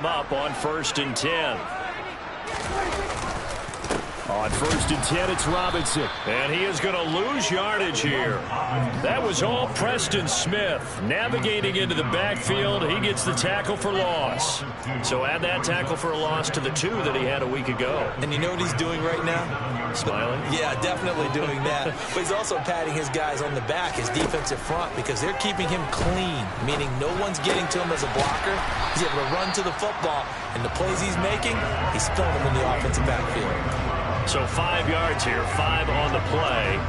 come up on 1st and 10. On 1st and 10, it's Robinson. And he is going to lose yardage here. That was all Preston Smith. Navigating into the backfield, he gets the tackle for loss. So add that tackle for a loss to the 2 that he had a week ago. And you know what he's doing right now? Smiling? Yeah, definitely doing that. But he's also patting his guys on the back, his defensive front, because they're keeping him clean, meaning no one's getting to him as a blocker. He's able to run to the football, and the plays he's making, he's throwing them in the offensive backfield. So 5 yards here, 5 on the play.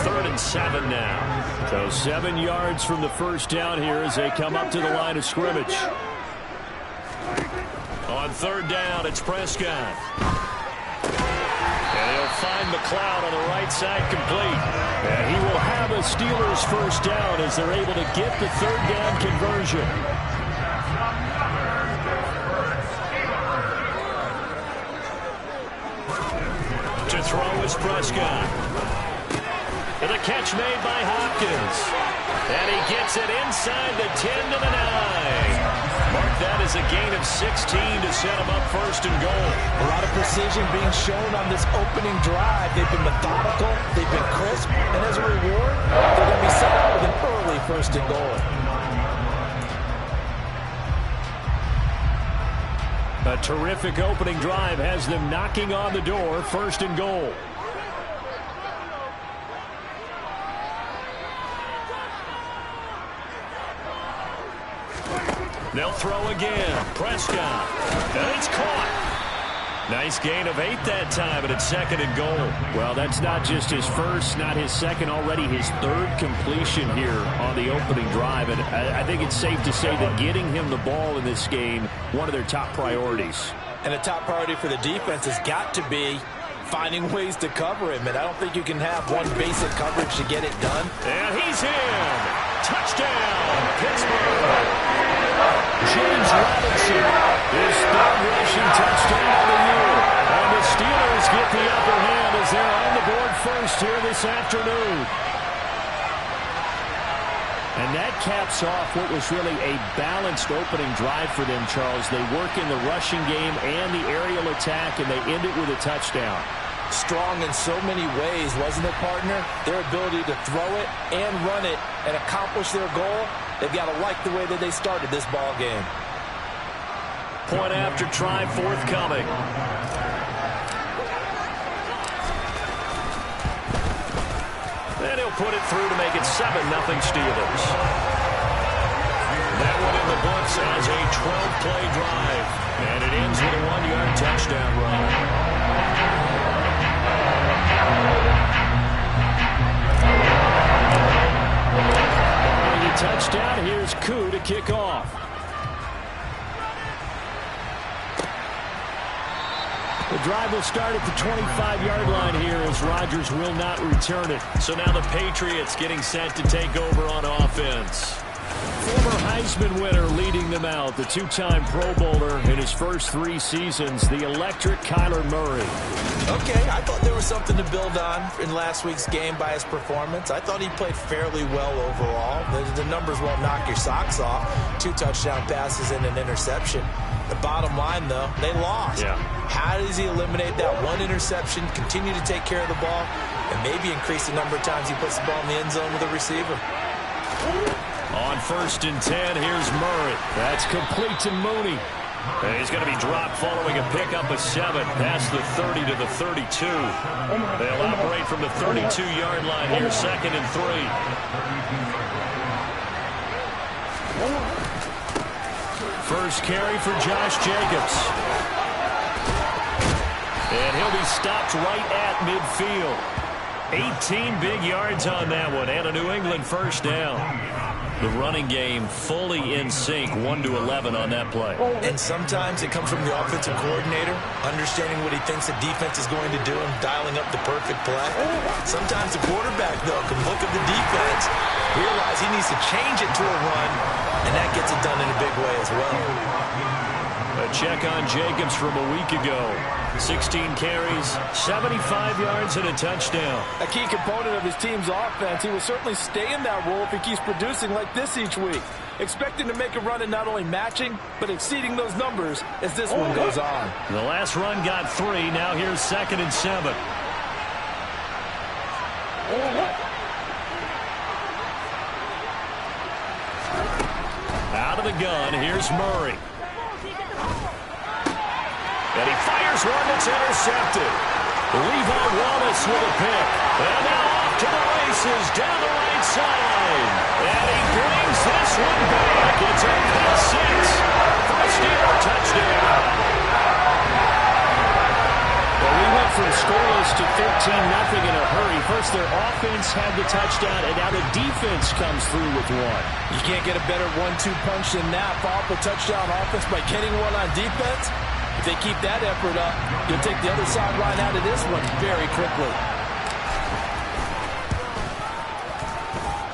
3rd and 7 now. So 7 yards from the first down here as they come up to the line of scrimmage. On 3rd down, it's Prescott. And he'll find McLeod on the right side complete. And he will have a Steelers first down as they're able to get the 3rd down conversion. To throw is Prescott. And the catch made by Hopkins. And he gets it inside the 10 to the 9. Mark that as a gain of 16 to set him up 1st and goal. A lot of precision being shown on this opening drive. They've been methodical, they've been crisp, and as a reward, they're going to be set up with an early 1st and goal. A terrific opening drive has them knocking on the door, 1st and goal. They'll throw again. Prescott. And it's caught. Nice gain of 8 that time, and it's 2nd and goal. Well, that's not just his first, not his second, already his 3rd completion here on the opening drive. And I think it's safe to say that getting him the ball in this game, one of their top priorities. And a top priority for the defense has got to be finding ways to cover him. And I don't think you can have one basic coverage to get it done. And he's in. Touchdown, Pittsburgh. James Robinson, his 3rd rushing touchdown of the year. And the Steelers get the upper hand as they're on the board first here this afternoon. And that caps off what was really a balanced opening drive for them, Charles. They work in the rushing game and the aerial attack, and they end it with a touchdown. Strong in so many ways, wasn't it, partner? Their ability to throw it and run it and accomplish their goal, they've got to like the way that they started this ball game. Point after try forthcoming. And he'll put it through to make it 7-0 Steelers. That one in the books as a 12-play drive. And it ends with a 1-yard touchdown run. Barring a touchdown, here's Koo to kick off. The drive will start at the 25-yard line here as Rodgers will not return it. So now the Patriots getting set to take over on offense. Former Heisman winner leading them out, the 2-time Pro Bowler in his first 3 seasons, the electric Kyler Murray. Okay, I thought there was something to build on in last week's game by his performance. I thought he played fairly well overall. The numbers won't knock your socks off. 2 touchdown passes and an interception. The bottom line, though, they lost. Yeah. How does he eliminate that 1 interception, continue to take care of the ball, and maybe increase the number of times he puts the ball in the end zone with a receiver? On 1st and 10, here's Murray. That's complete to Mooney. And he's going to be dropped following a pickup of 7 past the 30 to the 32. They'll operate from the 32-yard line here, 2nd and 3. First carry for Josh Jacobs. And he'll be stopped right at midfield. 18 big yards on that one, and a New England first down. The running game fully in sync, 1-11 on that play. And sometimes it comes from the offensive coordinator, understanding what he thinks the defense is going to do and dialing up the perfect play. Sometimes the quarterback, though, can look at the defense, realize he needs to change it to a run, and that gets it done in a big way as well. A A check on Jacobs from a week ago. 16 carries, 75 yards, and a touchdown. A key component of his team's offense. He will certainly stay in that role if he keeps producing like this each week. Expecting to make a run and not only matching, but exceeding those numbers as this one goes on. The last run got 3. Now here's 2nd and 7. Out of the gun, here's Murray. And he fires one that's intercepted. Levi Wallace with a pick. And now off to the races down the right side. And he brings this one back. It's a pick 6 for a Steeler touchdown. Well, we went from scoreless to 13-0 in a hurry. First, their offense had the touchdown, and now the defense comes through with one. You can't get a better 1-2 punch than that. Follow up a touchdown offense by getting one on defense. If they keep that effort up, you'll take the other side right out of this one very quickly.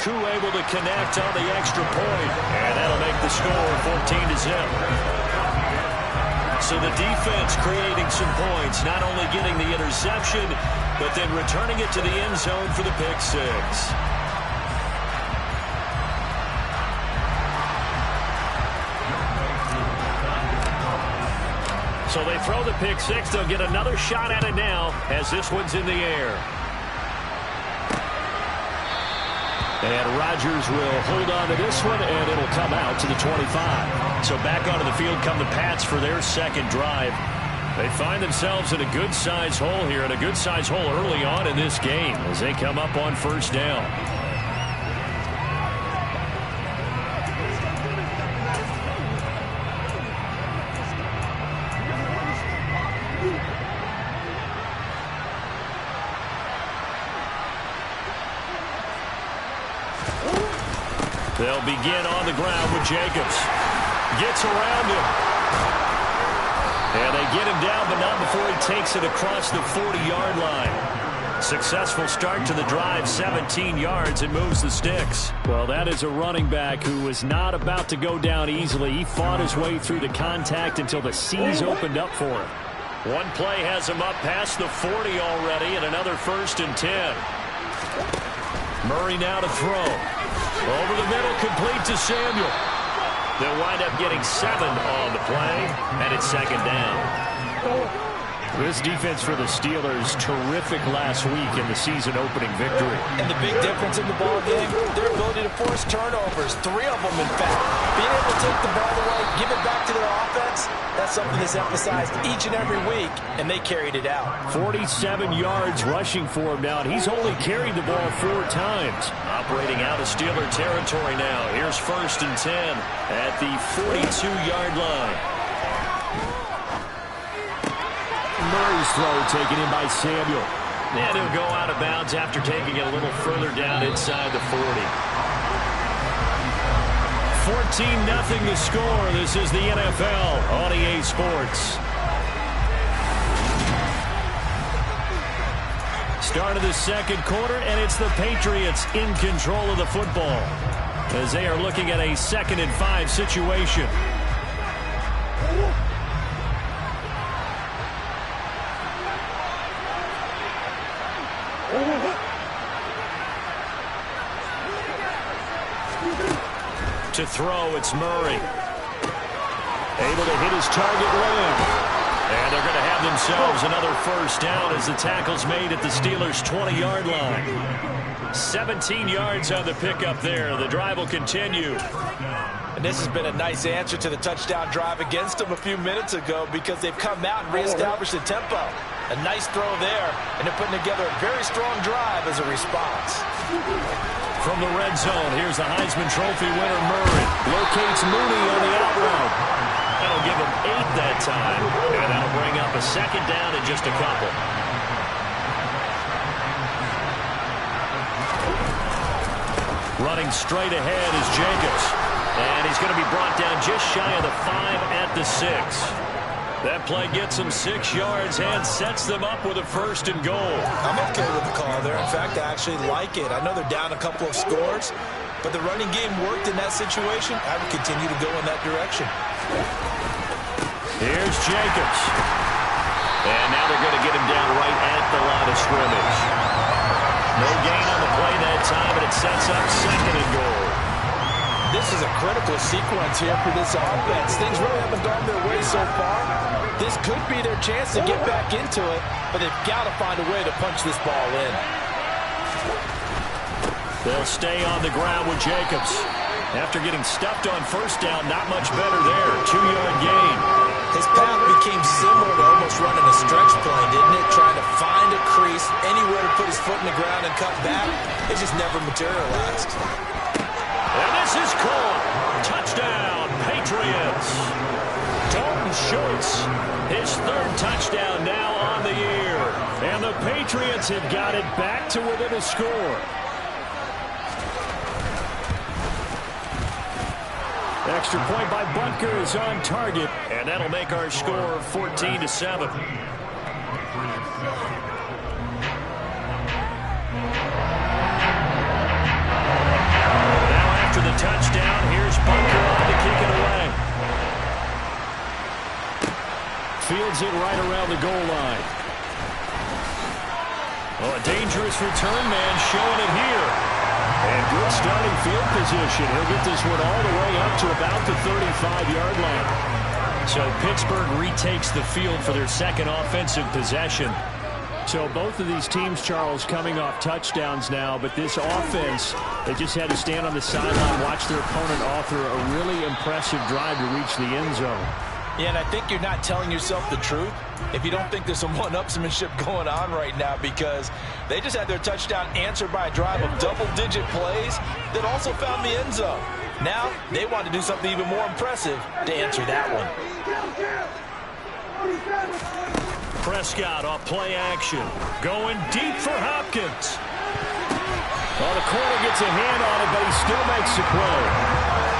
Koo able to connect on the extra point, and that'll make the score 14-0. So the defense creating some points, not only getting the interception, but then returning it to the end zone for the pick 6. So they throw the pick 6. They'll get another shot at it now as this one's in the air. And Rodgers will hold on to this one, and it'll come out to the 25. So back onto the field come the Pats for their second drive. They find themselves in a good-sized hole here, and a good-sized hole early on in this game as they come up on first down. They'll begin on the ground with Jacobs. Gets around him. And they get him down, but not before he takes it across the 40-yard line. Successful start to the drive, 17 yards, and moves the sticks. Well, that is a running back who was not about to go down easily. He fought his way through the contact until the seas opened up for him. One play has him up past the 40 already, and another 1st and 10. Murray now to throw. Over the middle, complete to Samuel. They'll wind up getting 7 on the play, and it's 2nd down. This defense for the Steelers, terrific last week in the season-opening victory. And the big difference in the ball game, their ability to force turnovers, 3 of them, in fact. Being able to take the ball away, give it back to their offense, that's something that's emphasized each and every week, and they carried it out. 47 yards rushing for him now, and he's only carried the ball 4 times. Operating out of Steeler territory now. Here's 1st and 10 at the 42-yard line. Murray's throw taken in by Samuel. And he'll go out of bounds after taking it a little further down inside the 40. 14-0 the score. This is the NFL on EA Sports. Start of the second quarter, and it's the Patriots in control of the football as they are looking at a 2nd and 5 situation. To throw, it's Murray. Able to hit his target limb. And they're going to have themselves another 1st down as the tackle's made at the Steelers' 20-yard line. 17 yards on the pickup there. The drive will continue. And this has been a nice answer to the touchdown drive against them a few minutes ago because they've come out and reestablished the tempo. A nice throw there, and they're putting together a very strong drive as a response. From the red zone, here's the Heisman Trophy winner, Murray. Locates Mooney on the out route. That'll give him 8 that time, and that'll bring up a 2nd down in just a couple. Running straight ahead is Jacobs, and he's going to be brought down just shy of the 5 at the 6. That play gets them 6 yards and sets them up with a 1st and goal. I'm okay with the call there. In fact, I actually like it. I know they're down a couple of scores, but the running game worked in that situation. I would continue to go in that direction. Here's Jacobs. And now they're going to get him down right at the line of scrimmage. No gain on the play that time, and it sets up second and goal. This is a critical sequence here for this offense. Things really haven't gone their way so far. This could be their chance to get back into it, but they've got to find a way to punch this ball in. They'll stay on the ground with Jacobs. After getting stuffed on first down, not much better there. 2-yard gain. His path became similar to almost running a stretch play, didn't it? Trying to find a crease, anywhere to put his foot in the ground and cut back. It just never materialized. And this is caught. Touchdown, Patriots. Dalton Schultz, his third touchdown now on the year. And the Patriots have got it back to within a score. Extra point by Butker is on target, and that'll make our score 14-7. Now after the touchdown, here's Butker on to kick it away. Fields it right around the goal line. Oh, a dangerous return man showing it here. And good starting field position. He'll get this one all the way up to about the 35-yard line. So Pittsburgh retakes the field for their second offensive possession. So both of these teams, Charles, coming off touchdowns now, but this offense, they just had to stand on the sideline, watch their opponent author a really impressive drive to reach the end zone. Yeah, and I think you're not telling yourself the truth if you don't think there's some one-upsmanship going on right now, because they just had their touchdown answered by a drive of double-digit plays that also found the end zone. Now, they want to do something even more impressive to answer that one. Prescott off play action. Going deep for Hopkins. Well, the corner gets a hand on it, but he still makes the play.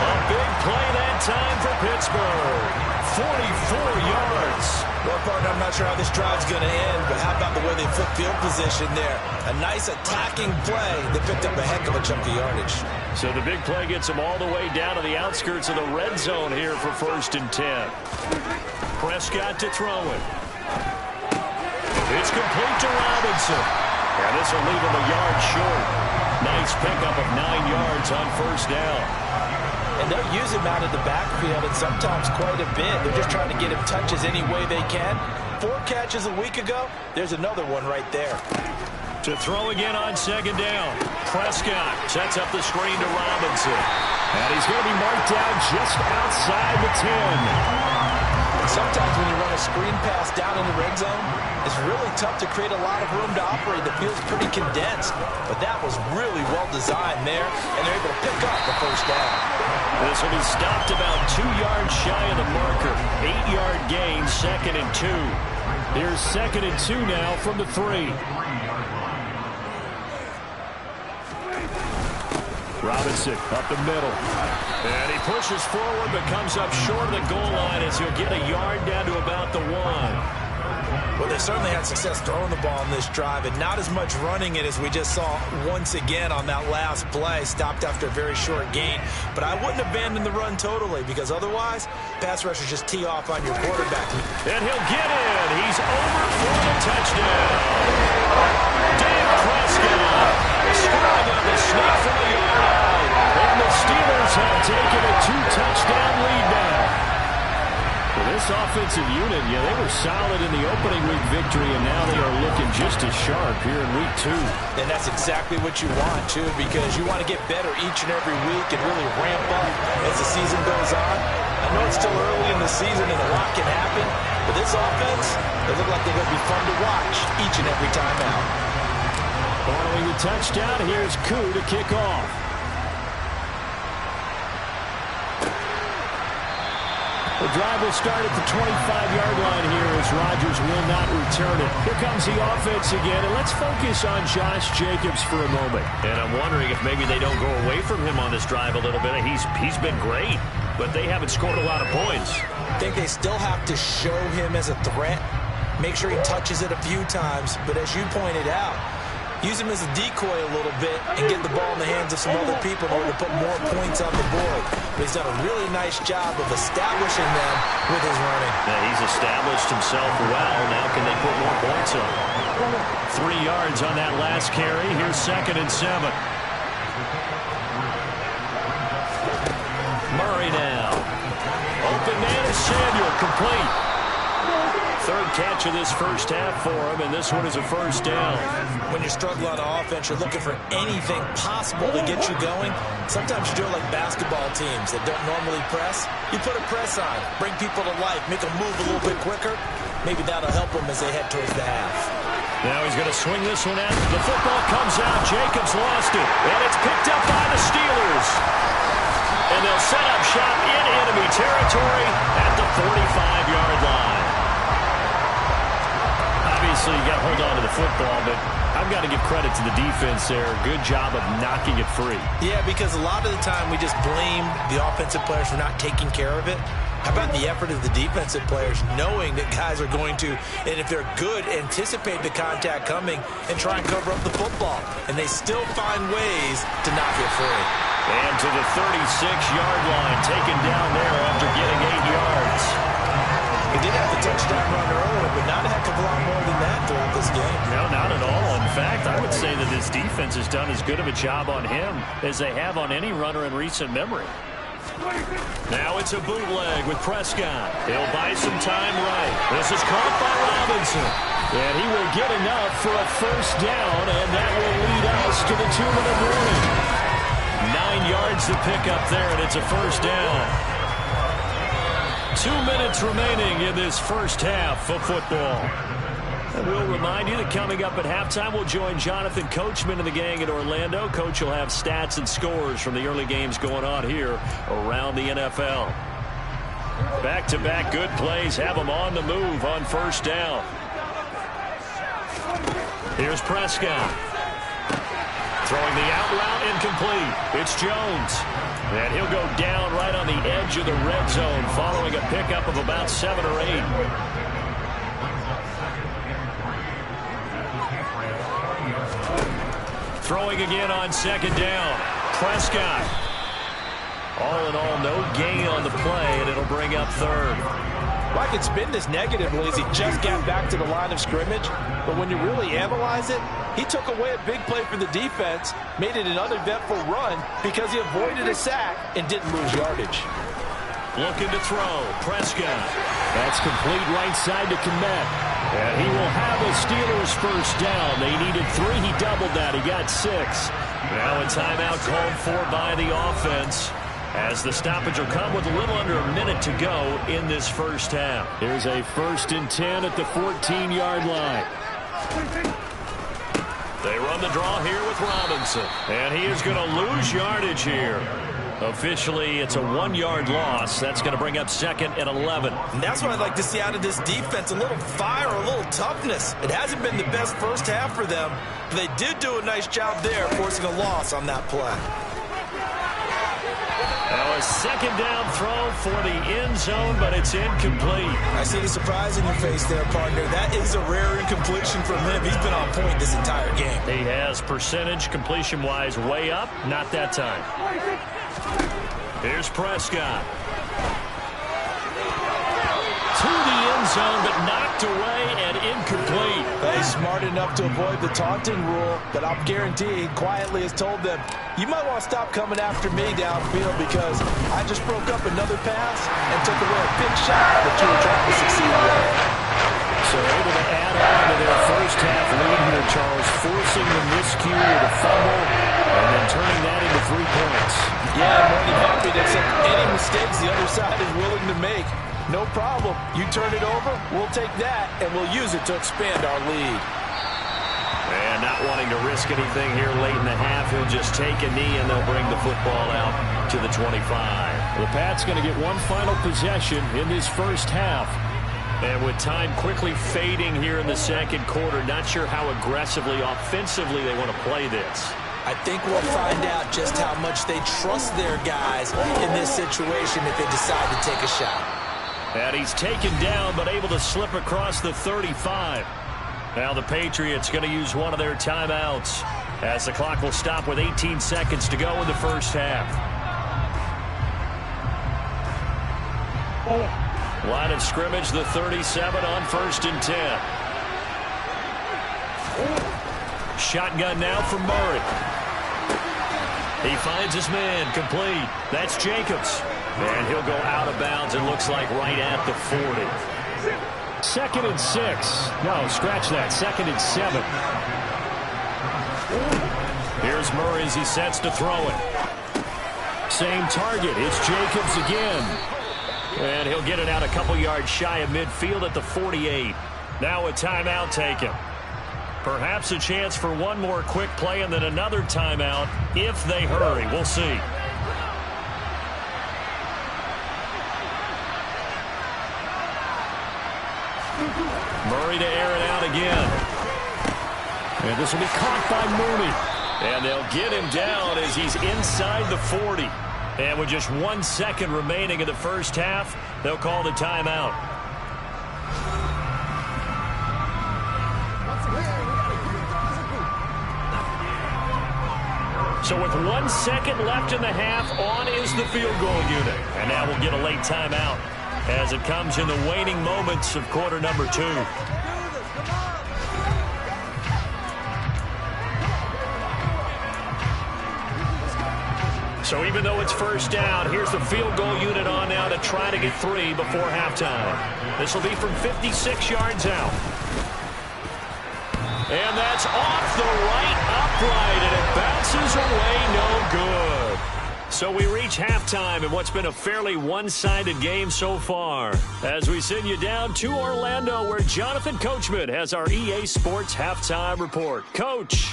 A big play that time for Pittsburgh. 44 yards. Well, partner, I'm not sure how this drive's going to end, but how about the way they flip field position there? A nice attacking play. They picked up a heck of a chunk of yardage. So the big play gets them all the way down to the outskirts of the red zone here for 1st and 10. Prescott to throw it. It's complete to Robinson. And this will leave him a yard short. Nice pickup of 9 yards on 1st down. And they'll use him out of the backfield, and sometimes quite a bit. They're just trying to get him touches any way they can. 4 catches a week ago. There's another one right there. To throw again on 2nd down. Prescott sets up the screen to Robinson. And he's going to be marked down just outside the 10. Sometimes when you run a screen pass down in the red zone, it's really tough to create a lot of room to operate. The field's pretty condensed, but that was really well designed there, and they're able to pick up the 1st down. This will be stopped about 2 yards shy of the marker. 8-yard gain, 2nd and 2. Here's 2nd and 2 now from the 3. Robinson up the middle. And he pushes forward but comes up short of the goal line as he'll get a yard down to about the 1. Well, they certainly had success throwing the ball on this drive, and not as much running it as we just saw once again on that last play. Stopped after a very short gain. But I wouldn't abandon the run totally, because otherwise, pass rushers just tee off on your quarterback. And he'll get in. He's over for the touchdown. Dak Prescott scoring on the sneak from the yard line. And the Steelers have taken a 2-touchdown lead now. Well, this offensive unit, yeah, they were solid in the opening week victory, and now they are looking just as sharp here in week 2. And that's exactly what you want, too, because you want to get better each and every week and really ramp up as the season goes on. I know it's still early in the season and a lot can happen, but this offense, they look like they're going to be fun to watch each and every time out. Following the touchdown, here's Koo to kick off. The drive will start at the 25-yard line here as Rodgers will not return it. Here comes the offense again, and let's focus on Josh Jacobs for a moment. And I'm wondering if maybe they don't go away from him on this drive a little bit. He's been great, but they haven't scored a lot of points. I think they still have to show him as a threat. Make sure he touches it a few times, but as you pointed out, use him as a decoy a little bit and get the ball in the hands of some other people in order to put more points on the board. But he's done a really nice job of establishing them with his running. Yeah, he's established himself well. Now can they put more points up? 3 yards on that last carry. Here's 2nd and 7. Murray now. Open man is Samuel, complete. 3rd catch of this first half for him, and this one is a first down. When you struggle on offense, you're looking for anything possible to get you going. Sometimes you do it like basketball teams that don't normally press. You put a press on, bring people to life, make them move a little bit quicker. Maybe that'll help them as they head towards the half. Now he's going to swing this one out. The football comes out. Jacobs lost it, and it's picked up by the Steelers. And they'll set up shop in enemy territory at the 45-yard line. Obviously, you got to hold on to the football, but I've got to give credit to the defense there. Good job of knocking it free. Yeah, because a lot of the time we just blame the offensive players for not taking care of it. How about the effort of the defensive players knowing that guys are going to, and if they're good, anticipate the contact coming and try and cover up the football. And they still find ways to knock it free. And to the 36-yard line, taken down there after getting 8 yards. He did have the touchdown run earlier, but not a heck of a lot more than that throughout this game. No, not at all. In fact, I would say that this defense has done as good of a job on him as they have on any runner in recent memory. Now it's a bootleg with Prescott. He'll buy some time right. This is caught by Robinson. And he will get enough for a first down, and that will lead us to the 2-minute warning. 9 yards to pick up there, and it's a first down. 2 minutes remaining in this first half of football. And we'll remind you that coming up at halftime, we'll join Jonathan Coachman and the gang in Orlando. Coach will have stats and scores from the early games going on here around the NFL. Back-to-back good plays have them on the move on first down. Here's Prescott. Throwing the out route incomplete. It's Jones. And he'll go down right on the edge of the red zone following a pickup of about 7 or 8. Throwing again on second down. Prescott. All in all, no gain on the play, and it'll bring up 3rd. Well, I could spin this negatively as he just got back to the line of scrimmage. But when you really analyze it, he took away a big play for the defense, made it an uneventful run because he avoided a sack and didn't lose yardage. Looking to throw. Prescott. That's complete right side to Kmet. And he will have a Steelers first down. They needed 3. He doubled that. He got 6. Now a timeout called for by the offense, as the stoppage will come with a little under a minute to go in this first half. Here's a 1st and 10 at the 14-yard line. They run the draw here with Robinson. And he is going to lose yardage here. Officially, it's a 1-yard loss. That's going to bring up 2nd and 11. And that's what I'd like to see out of this defense. A little fire, a little toughness. It hasn't been the best first half for them, but they did do a nice job there, forcing a loss on that play. Now a second down throw for the end zone, but it's incomplete. I see the surprise in your face there, partner. That is a rare incompletion from him. He's been on point this entire game. He has percentage completion-wise way up. Not that time. Here's Prescott. To the end zone, but knocked away and incomplete. He's smart enough to avoid the taunting rule, but I'm guaranteed quietly has told them, you might want to stop coming after me downfield because I just broke up another pass and took away a big shot that you were trying to succeed with. So able to add on to their first half lead here, Charles, forcing the miscue with a fumble and then turning that into 3 points. Yeah, I'm more than happy to accept any mistakes the other side is willing to make. No problem. You turn it over, we'll take that, and we'll use it to expand our lead. And not wanting to risk anything here late in the half, he'll just take a knee and they'll bring the football out to the 25. The Pats going to get one final possession in this first half. And with time quickly fading here in the second quarter, not sure how aggressively, offensively they want to play this. I think we'll find out just how much they trust their guys in this situation if they decide to take a shot. And he's taken down, but able to slip across the 35. Now the Patriots going to use one of their timeouts as the clock will stop with 18 seconds to go in the first half. Line of scrimmage, the 37 on 1st and 10. Shotgun now from Murray. He finds his man, complete. That's Jacobs. And he'll go out of bounds, it looks like right at the 40. 2nd and 6. No, scratch that. 2nd and 7. Here's Murray as he sets to throw it. Same target. It's Jacobs again. And he'll get it out a couple yards shy of midfield at the 48. Now a timeout taken. Perhaps a chance for one more quick play and then another timeout if they hurry. We'll see. Murray to air it out again. And this will be caught by Mooney. And they'll get him down as he's inside the 40. And with just 1 second remaining in the first half, they'll call the timeout. So with 1 second left in the half, on is the field goal unit. And now we'll get a late timeout as it comes in the waning moments of quarter number 2. So even though it's first down, here's the field goal unit on now to try to get 3 before halftime. This will be from 56 yards out. And that's off the right upright, and it bounces away no good. So we reach halftime in what's been a fairly one-sided game so far. As we send you down to Orlando, where Jonathan Coachman has our EA Sports Halftime Report. Coach.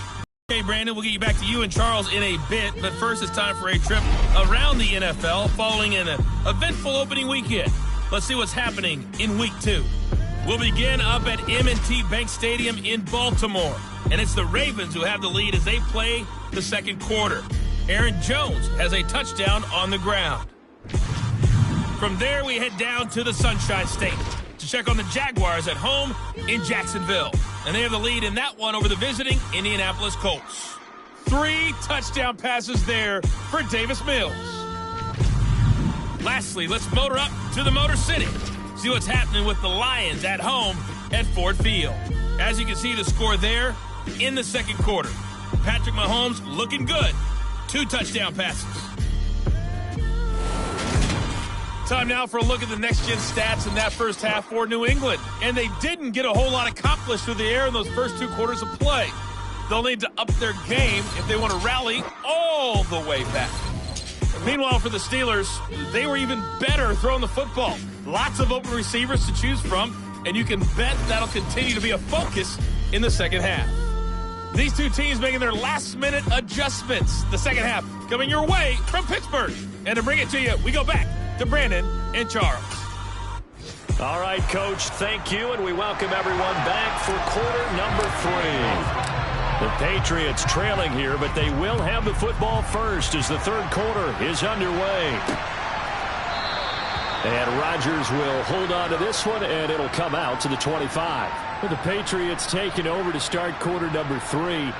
Okay, Brandon, we'll get you back to you and Charles in a bit, but first it's time for a trip around the NFL following an eventful opening weekend. Let's see what's happening in Week 2. We'll begin up at M&T Bank Stadium in Baltimore, and it's the Ravens who have the lead as they play the second quarter. Aaron Jones has a touchdown on the ground. From there, we head down to the Sunshine State to check on the Jaguars at home in Jacksonville. And they have the lead in that one over the visiting Indianapolis Colts. 3 touchdown passes there for Davis Mills. Lastly, let's motor up to the Motor City. See what's happening with the Lions at home at Ford Field. As you can see, the score there in the second quarter. Patrick Mahomes looking good. 2 touchdown passes. Time now for a look at the next-gen stats in that first half for New England. And they didn't get a whole lot accomplished through the air in those first 2 quarters of play. They'll need to up their game if they want to rally all the way back. Meanwhile, for the Steelers, they were even better throwing the football. Lots of open receivers to choose from, and you can bet that'll continue to be a focus in the second half. These 2 teams making their last-minute adjustments. The second half coming your way from Pittsburgh. And to bring it to you, we go back to Brandon and Charles. All right, Coach, thank you, and we welcome everyone back for quarter number 3. The Patriots trailing here, but they will have the football first as the third quarter is underway. And Rodgers will hold on to this one, and it'll come out to the 25. The Patriots taking over to start quarter number 3.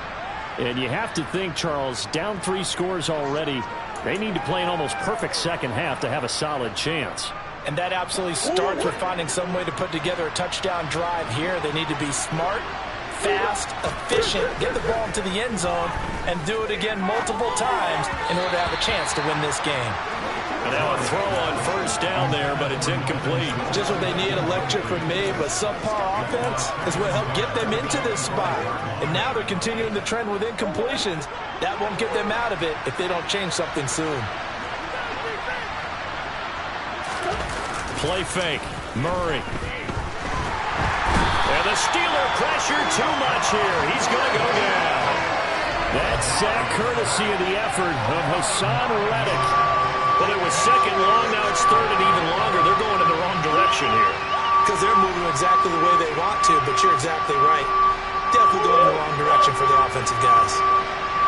And you have to think, Charles, down 3 scores already. They need to play an almost perfect second half to have a solid chance. And that absolutely starts with finding some way to put together a touchdown drive here. They need to be smart, fast, efficient, get the ball into the end zone, and do it again multiple times in order to have a chance to win this game. And now a throw on first down there, but it's incomplete. Just what they need, electric from me, but subpar offense is what helped get them into this spot. And now they're continuing the trend with incompletions. That won't get them out of it if they don't change something soon. Play fake. Murray. And the Steeler pressure too much here. He's going to go down. That's sack courtesy of the effort of Hassan Reddick. But it was second long. Now it's third and even longer. They're going in the wrong direction here. Because they're moving exactly the way they want to, but you're exactly right. Definitely going in the wrong direction for the offensive guys.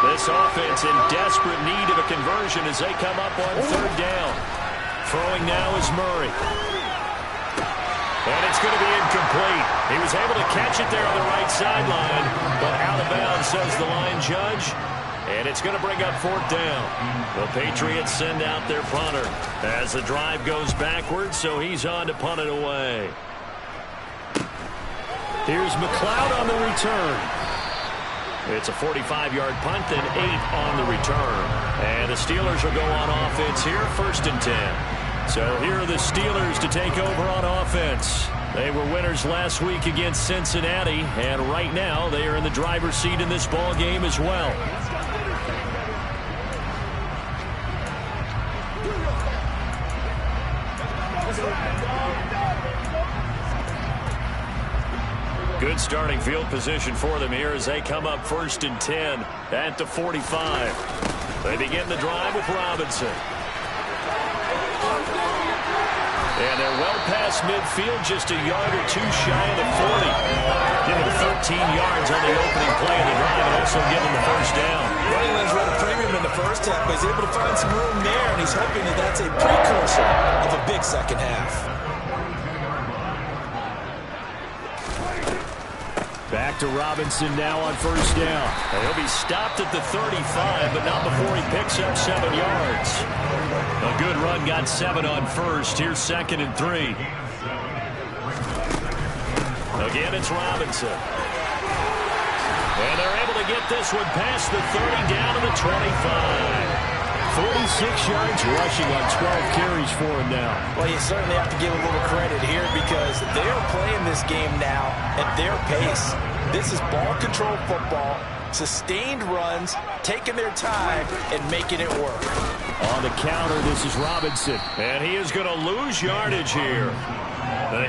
This offense in desperate need of a conversion as they come up on third down. Throwing now is Murray. And it's going to be incomplete. He was able to catch it there on the right sideline, but out of bounds, says the line judge. And it's going to bring up 4th down. The Patriots send out their punter as the drive goes backwards, so he's on to punt it away. Here's McLeod on the return. It's a 45-yard punt, then 8 on the return. And the Steelers will go on offense here, 1st and 10. So here are the Steelers to take over on offense. They were winners last week against Cincinnati, and right now they are in the driver's seat in this ball game as well. Good starting field position for them here as they come up 1st and 10 at the 45. They begin the drive with Robinson. And they're well past midfield, just a yard or 2 shy of the 40. Giving 13 yards on the opening play of the drive and also getting the 1st down. Running lanes run a premium in the first half, but he's able to find some room there, and he's hoping that that's a precursor of a big second half. Back to Robinson now on 1st down. He'll be stopped at the 35, but not before he picks up 7 yards. A good run got 7 on 1st. Here's 2nd and 3. Again, it's Robinson. And they're able to get this one past the 30 down to the 25. 46 yards rushing on 12 carries for him now. Well, you certainly have to give a little credit here because they're playing this game now at their pace. This is ball control football, sustained runs, taking their time, and making it work. On the counter, this is Robinson. And he is going to lose yardage here.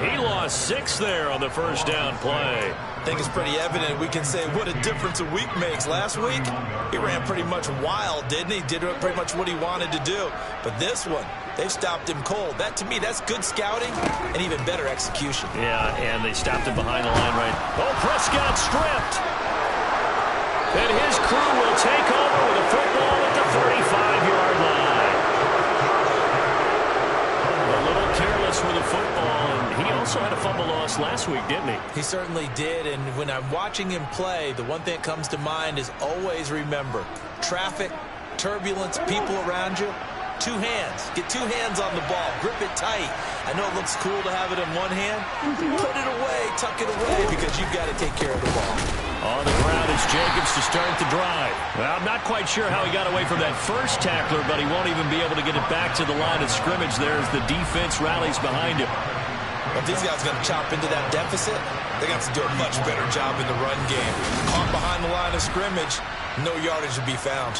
He lost 6 there on the 1st down play. I think it's pretty evident. We can say what a difference a week makes. Last week, he ran pretty much wild, didn't he? Did pretty much what he wanted to do. But this one, they've stopped him cold. That, to me, that's good scouting and even better execution. Yeah, and they stopped him behind the line right. Oh, Prescott stripped. And his crew will take over with a football at the 35-yard line. A little careless with the football. He also had a fumble loss last week, didn't he? He certainly did, and when I'm watching him play, the one thing that comes to mind is always remember, traffic, turbulence, people around you, 2 hands. Get 2 hands on the ball. Grip it tight. I know it looks cool to have it in one hand. Put it away, tuck it away, because you've got to take care of the ball. On the ground is Jacobs to start the drive. Well, I'm not quite sure how he got away from that first tackler, but he won't even be able to get it back to the line of scrimmage there as the defense rallies behind him. If these guys are going to chop into that deficit, they're going to have to do a much better job in the run game. Caught behind the line of scrimmage, no yardage to be found.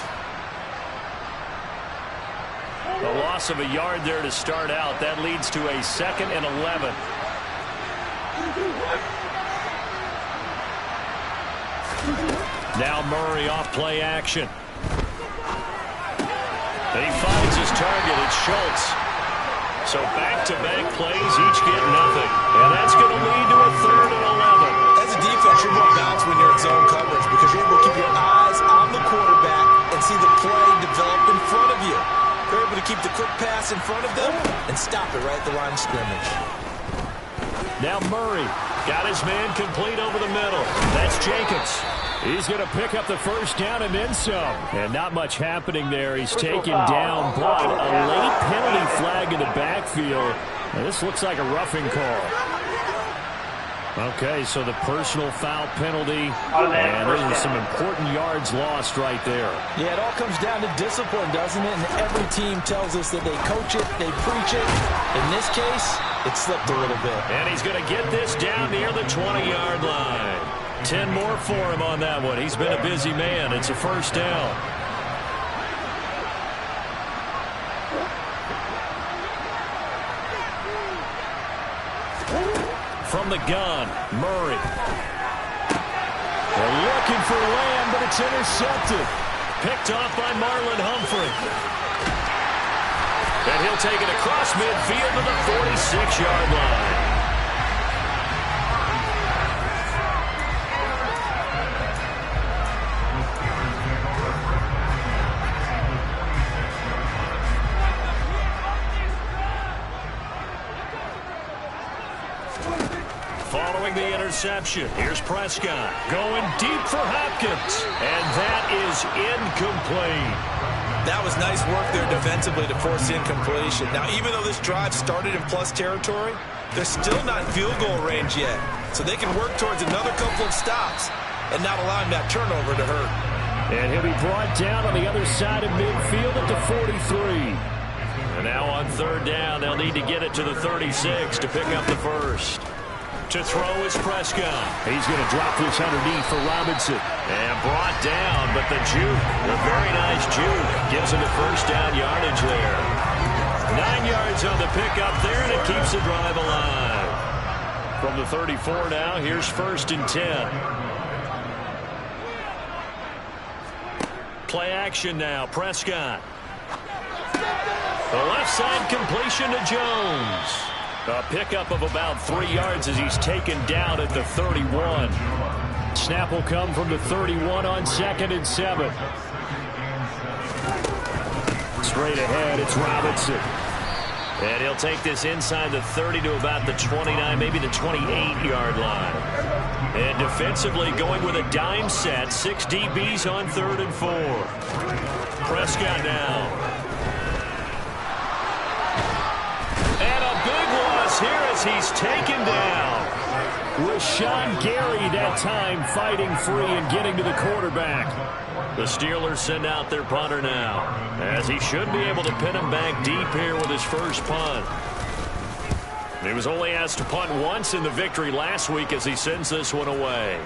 A loss of a yard there to start out. That leads to a 2nd and 11. Now Murray off play action. He finds his target. It's Schultz. So back-to-back plays, each get nothing. And that's going to lead to a 3rd and 11. As a defense, you're more balanced when you're in zone coverage because you're able to keep your eyes on the quarterback and see the play develop in front of you. You're able to keep the quick pass in front of them and stop it right at the line of scrimmage. Now Murray got his man complete over the middle. That's Jacobs. He's going to pick up the 1st down and then some. And not much happening there. He's taken down, but a late penalty flag in the backfield. And this looks like a roughing call. Okay, so the personal foul penalty, and those are some important yards lost right there. Yeah, it all comes down to discipline, doesn't it? And every team tells us that they coach it, they preach it. In this case, it slipped a little bit. And he's going to get this down near the 20-yard line. 10 more for him on that one. He's been a busy man. It's a 1st down. From the gun, Murray. They're looking for Lamb, but it's intercepted. Picked off by Marlon Humphrey. And he'll take it across midfield to the 46-yard line. Following the interception, here's Prescott going deep for Hopkins, and that is incomplete. That was nice work there defensively to force incompletion. Now, even though this drive started in plus territory, they're still not in field goal range yet. So they can work towards another couple of stops and not allowing that turnover to hurt. And he'll be brought down on the other side of midfield at the 43. And now on third down, they'll need to get it to the 36 to pick up the first. To throw is Prescott. He's going to drop this underneath for Robinson. And brought down, but the juke, a very nice juke, gives him the first down yardage there. 9 yards on the pickup there, and it keeps the drive alive. From the 34 now, here's 1st and 10. Play action now, Prescott. The left side completion to Jones. A pickup of about 3 yards as he's taken down at the 31. Snap will come from the 31 on 2nd and 7. Straight ahead, it's Robinson. And he'll take this inside the 30 to about the 29, maybe the 28-yard line. And defensively going with a dime set, 6 DBs on 3rd and 4. Prescott now. And a big loss here as he's taken down. Rashawn Gary that time fighting free and getting to the quarterback. The Steelers send out their punter now, as he should be able to pin him back deep here with his first punt. He was only asked to punt once in the victory last week as he sends this one away.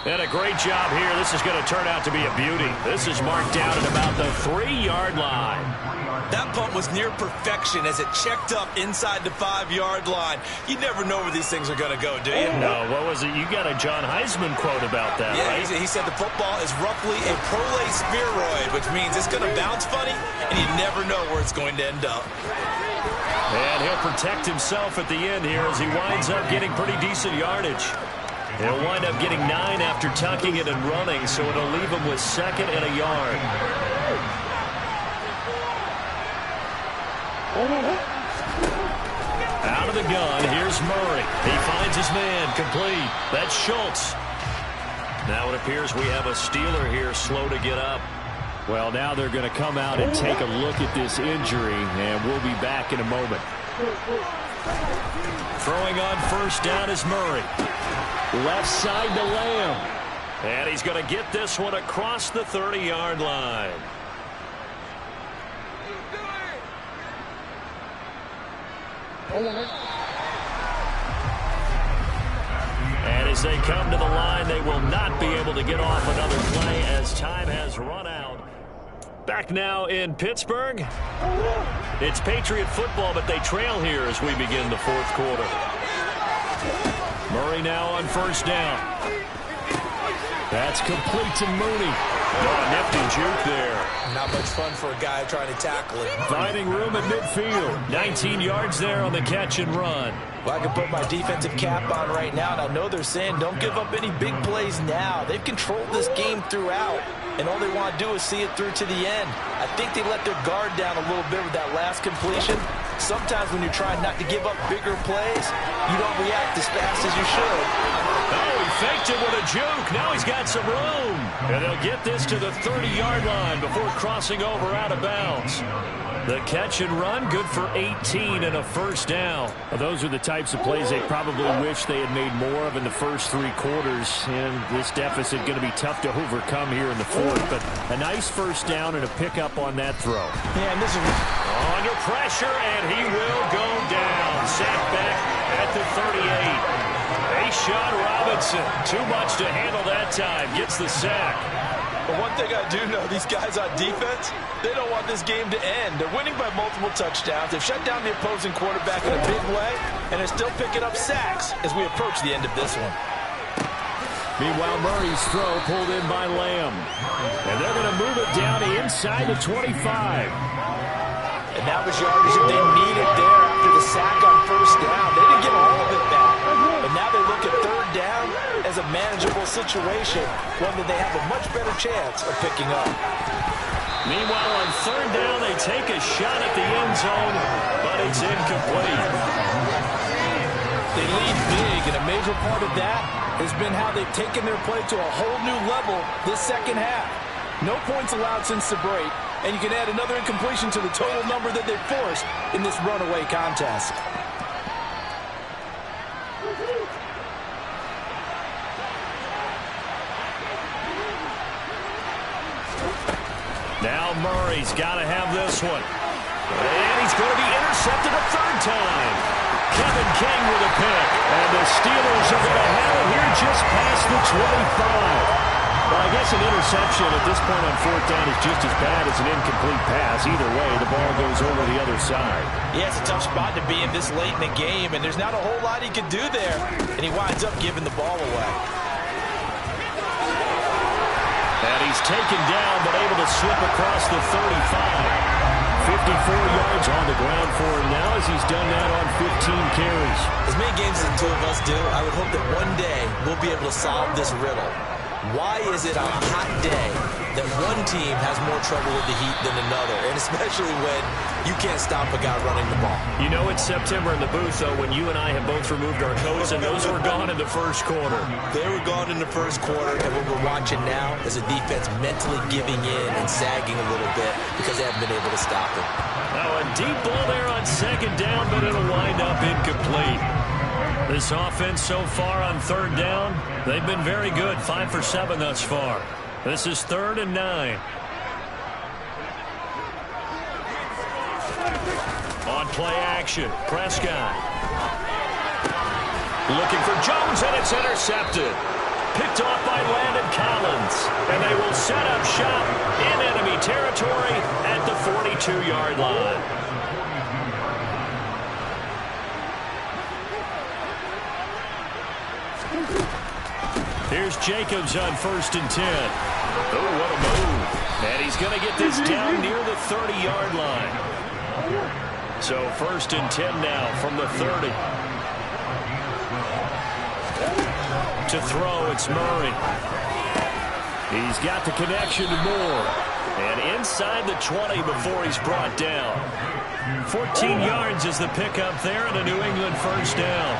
And a great job here. This is going to turn out to be a beauty. This is marked down at about the 3-yard line. That punt was near perfection as it checked up inside the 5-yard line. You never know where these things are going to go, do you? No, what was it? You got a John Heisman quote about that, yeah, right? He said the football is roughly a prolate spheroid, which means it's going to bounce funny, and you never know where it's going to end up. And he'll protect himself at the end here as he winds up getting pretty decent yardage. He'll wind up getting 9 after tucking it and running, so it'll leave him with 2nd and a yard. Out of the gun, here's Murray. He finds his man, complete. That's Schultz. Now it appears we have a Steeler here slow to get up. Well, now they're going to come out and take a look at this injury, and we'll be back in a moment. Throwing on first down is Murray. Left side to Lamb. And he's going to get this one across the 30-yard line. And as they come to the line, they will not be able to get off another play as time has run out. Back now in Pittsburgh. It's Patriot football, but they trail here as we begin the 4th quarter. Murray now on first down. That's complete to Mooney. Oh, nifty juke there. Not much fun for a guy trying to tackle it. Finding room at midfield. 19 yards there on the catch and run. Well, I can put my defensive cap on right now, and I know they're saying don't give up any big plays now. They've controlled this game throughout, and all they want to do is see it through to the end. I think they let their guard down a little bit with that last completion. Sometimes when you're trying not to give up bigger plays, you don't react as fast as you should. Oh, he faked it with a juke. Now he's got some room. And they'll get this to the 30-yard line before crossing over out of bounds. The catch and run, good for 18 and a first down. Well, those are the types of plays they probably wish they had made more of in the first 3 quarters. And this deficit going to be tough to overcome here in the 4th. But a nice first down and a pickup on that throw. Yeah, and this is under pressure, and he will go down. Sacked back at the 38. Rashawn Robinson, too much to handle that time, gets the sack. But one thing I do know, these guys on defense, they don't want this game to end. They're winning by multiple touchdowns. They've shut down the opposing quarterback in a big way, and they're still picking up sacks as we approach the end of this one. Meanwhile, Murray's throw pulled in by Lamb. And they're going to move it down inside the 25. And that was yardage that they needed there after the sack on first down. They didn't get all of it back. But now they look at third down as a manageable situation, one that they have a much better chance of picking up. Meanwhile, on third down, they take a shot at the end zone, but it's incomplete. They lead big, and it may major part of that has been how they've taken their play to a whole new level this second half. No points allowed since the break, and you can add another incompletion to the total number that they've forced in this runaway contest. Now Murray's got to have this one. And he's going to be intercepted a third time. Kevin King with a pick. And the Steelers are going to have it here just past the 25. Well, I guess an interception at this point on fourth down is just as bad as an incomplete pass. Either way, the ball goes over the other side. Yeah, it's a tough spot to be in this late in the game, and there's not a whole lot he can do there. And he winds up giving the ball away. And he's taken down, but able to slip across the 35. 54 yards on the ground for him now as he's done that on 15 carries. As many games as the two of us do, I would hope that one day we'll be able to solve this riddle. Why is it on a hot day that one team has more trouble with the heat than another, and especially when you can't stop a guy running the ball? You know it's September in the booth, though, when you and I have both removed our coats, and those were gone in the first quarter. They were gone in the first quarter, and what we're watching now is a defense mentally giving in and sagging a little bit because they haven't been able to stop it. Now a deep ball there on second down, but it'll wind up incomplete. This offense so far on third down, they've been very good, 5 for 7 thus far. This is 3rd and 9. On play action, Prescott. Looking for Jones, and it's intercepted. Picked off by Landon Collins. And they will set up shop in enemy territory at the 42-yard line. Here's Jacobs on 1st and 10. Oh, what a move. And he's going to get this down near the 30-yard line. So 1st and 10 now from the 30. To throw, it's Murray. He's got the connection to Moore. And inside the 20 before he's brought down. 14 yards is the pickup there and a New England first down.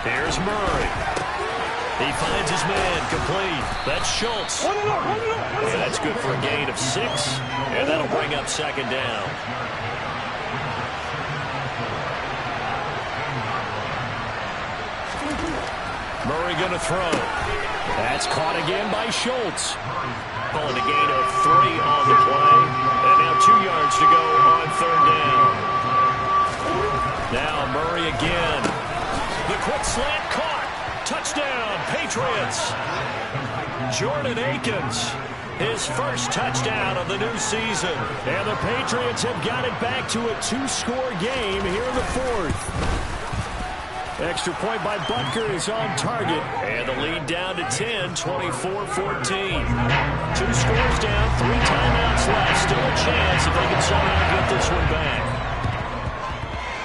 Here's Murray. He finds his man complete. That's Schultz. And that's good for a gain of 6. And that'll bring up 2nd down. Murray going to throw. That's caught again by Schultz. Calling a gain of 3 on the play. And now 2 yards to go on 3rd down. Now Murray again. The quick slant caught. Touchdown, Patriots. Jordan Akins, his first touchdown of the new season. And the Patriots have got it back to a 2-score game here in the 4th. Extra point by Butker is on target. And the lead down to 10, 24-14. 2 scores down, 3 timeouts left. Still a chance if they can somehow get this one back.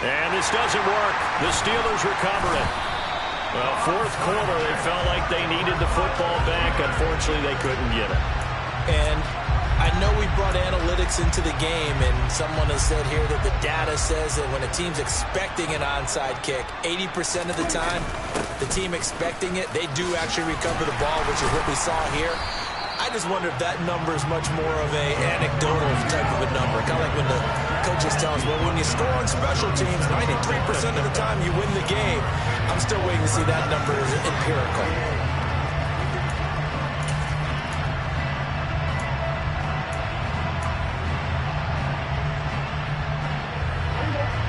And this doesn't work. The Steelers recover it. Well, 4th quarter, they felt like they needed the football back. Unfortunately, they couldn't get it. And I know we brought analytics into the game, and someone has said here that the data says that when a team's expecting an onside kick, 80% of the time, the team expecting it, they do actually recover the ball, which is what we saw here. I just wonder if that number is much more of a anecdotal type of a number. Kind of like when the coaches tell us, well, when you score on special teams, 93% of the time you win the game. I'm still waiting to see that number as empirical.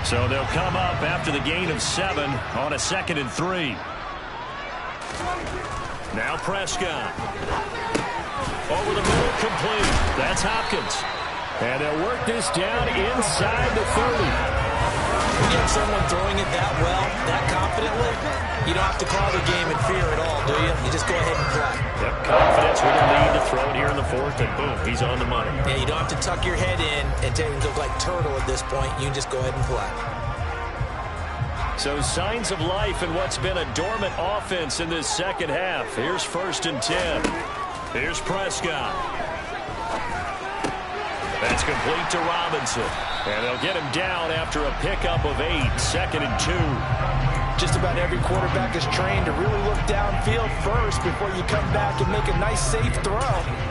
So they'll come up after the gain of 7 on a 2nd and 3. Now Prescott. Over the middle, complete. That's Hopkins. And they'll work this down inside the 30. When you have someone throwing it that well, that confidently, you don't have to call the game in fear at all, do you? You just go ahead and play. Yep, confidence with the lead to throw it here in the 4th, and boom, he's on the money. Yeah, you don't have to tuck your head in and take him to look like Turtle at this point. You just go ahead and play. So signs of life in what's been a dormant offense in this second half. Here's 1st and 10. Here's Prescott. That's complete to Robinson. And they'll get him down after a pickup of 8, 2nd and 2. Just about every quarterback is trained to really look downfield first before you come back and make a nice, safe throw.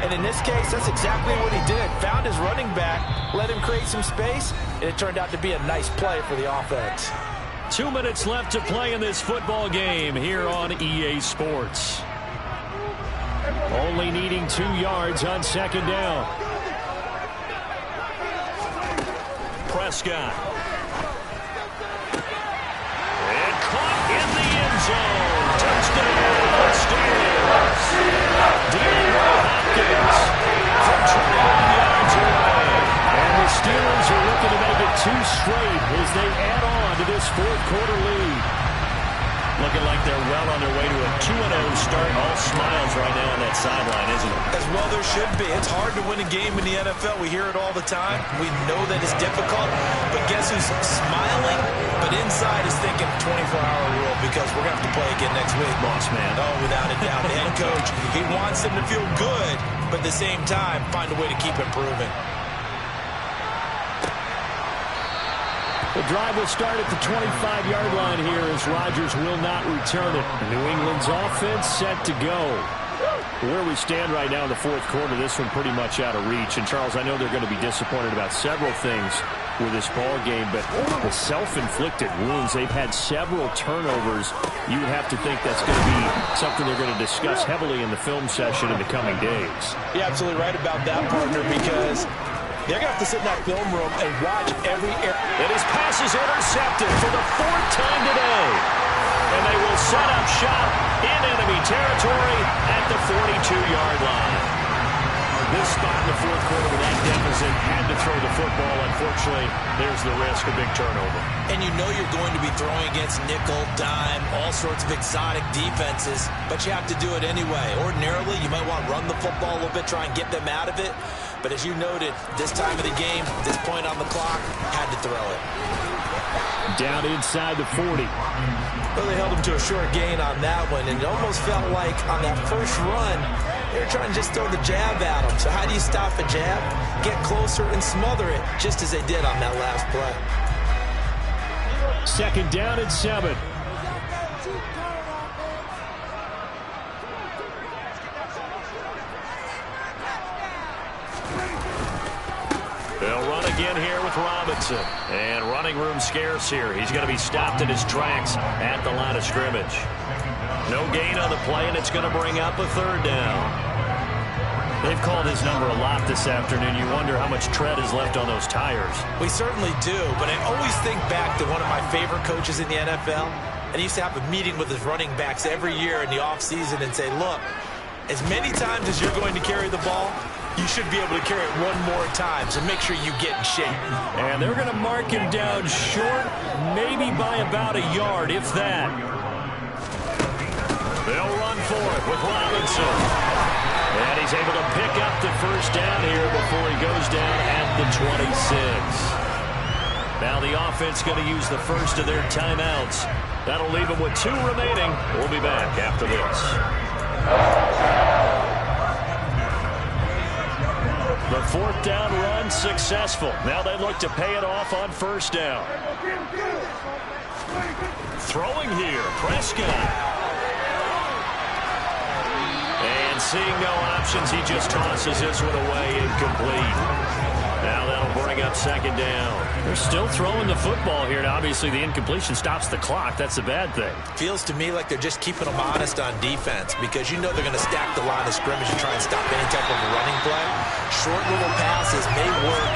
And in this case, that's exactly what he did. Found his running back, let him create some space, and it turned out to be a nice play for the offense. 2 minutes left to play in this football game here on EA Sports. Only needing 2 yards on 2nd down. Prescott. And caught in the end zone. Touchdown, Steelers. DeAndre Hopkins from 21 yards away. And the Steelers are looking to make it 2 straight as they add on to this 4th quarter lead. Looking like they're well on their way to a 2-0 start. All smiles right now on that sideline, isn't it? As well there should be. It's hard to win a game in the NFL. We hear it all the time. We know that it's difficult. But guess who's smiling? But inside is thinking 24-hour rule because we're going to have to play again next week. Boss man. Oh, without a doubt. The head coach, he wants them to feel good, but at the same time, find a way to keep improving. The drive will start at the 25-yard line here as Rodgers will not return it. New England's offense set to go. Where we stand right now in the 4th quarter, this one pretty much out of reach. And, Charles, I know they're going to be disappointed about several things with this ball game, but the self-inflicted wounds, they've had several turnovers. You would have to think that's going to be something they're going to discuss heavily in the film session in the coming days. You're absolutely right about that, partner, because they're going to have to sit in that film room and watch every error. And his pass is intercepted for the 4th time today. And they will set up shop in enemy territory at the 42-yard line. This spot in the 4th quarter with that deficit had to throw the football. Unfortunately, there's the risk of big turnover. And you know you're going to be throwing against nickel, dime, all sorts of exotic defenses, but you have to do it anyway. Ordinarily, you might want to run the football a little bit, try and get them out of it. But as you noted, this time of the game, this point on the clock, had to throw it. Down inside the 40. Well, they held him to a short gain on that one, and it almost felt like on that first run, they were trying to just throw the jab at him. So how do you stop a jab? Get closer and smother it, just as they did on that last play. 2nd down and 7. They'll run again here with Robinson. And running room scarce here. He's going to be stopped in his tracks at the line of scrimmage. No gain on the play, and it's going to bring up a 3rd down. They've called his number a lot this afternoon. You wonder how much tread is left on those tires. We certainly do, but I always think back to one of my favorite coaches in the NFL, and he used to have a meeting with his running backs every year in the offseason and say, look, as many times as you're going to carry the ball, you should be able to carry it one more time, so make sure you get in shape. And they're going to mark him down short, maybe by about a yard, if that. They'll run for it with Robinson. And he's able to pick up the 1st down here before he goes down at the 26. Now the offense going to use the first of their timeouts. That'll leave them with 2 remaining. We'll be back after this. The 4th down run successful. Now they look to pay it off on 1st down. Throwing here, Prescott. And seeing no options, he just tosses this one away, incomplete. Now that'll bring up 2nd down. They're still throwing the football here. Now, obviously, the incompletion stops the clock. That's the bad thing. Feels to me like they're just keeping them honest on defense because you know they're going to stack the line of scrimmage and try and stop any type of a running play. Short little passes may work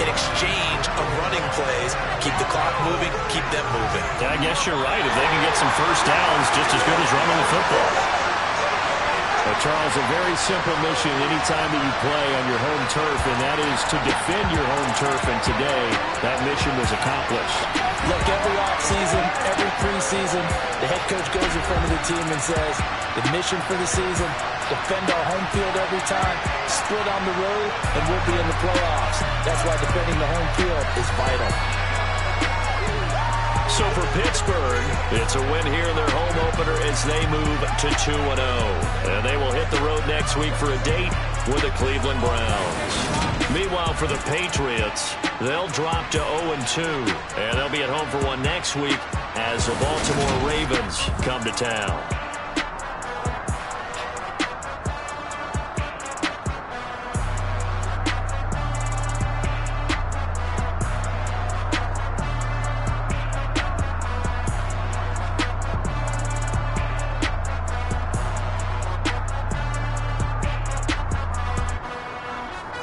in exchange of running plays. Keep the clock moving, keep them moving. Yeah, I guess you're right. If they can get some 1st downs, just as good as running the football. But Charles, a very simple mission anytime that you play on your home turf, and that is to defend your home turf. And today, that mission was accomplished. Look, every offseason, every preseason, the head coach goes in front of the team and says, the mission for the season, defend our home field every time, split on the road, and we'll be in the playoffs. That's why defending the home field is vital. So for Pittsburgh, it's a win here in their home opener as they move to 2-0. And they will hit the road next week for a date with the Cleveland Browns. Meanwhile, for the Patriots, they'll drop to 0-2. And they'll be at home for one next week as the Baltimore Ravens come to town.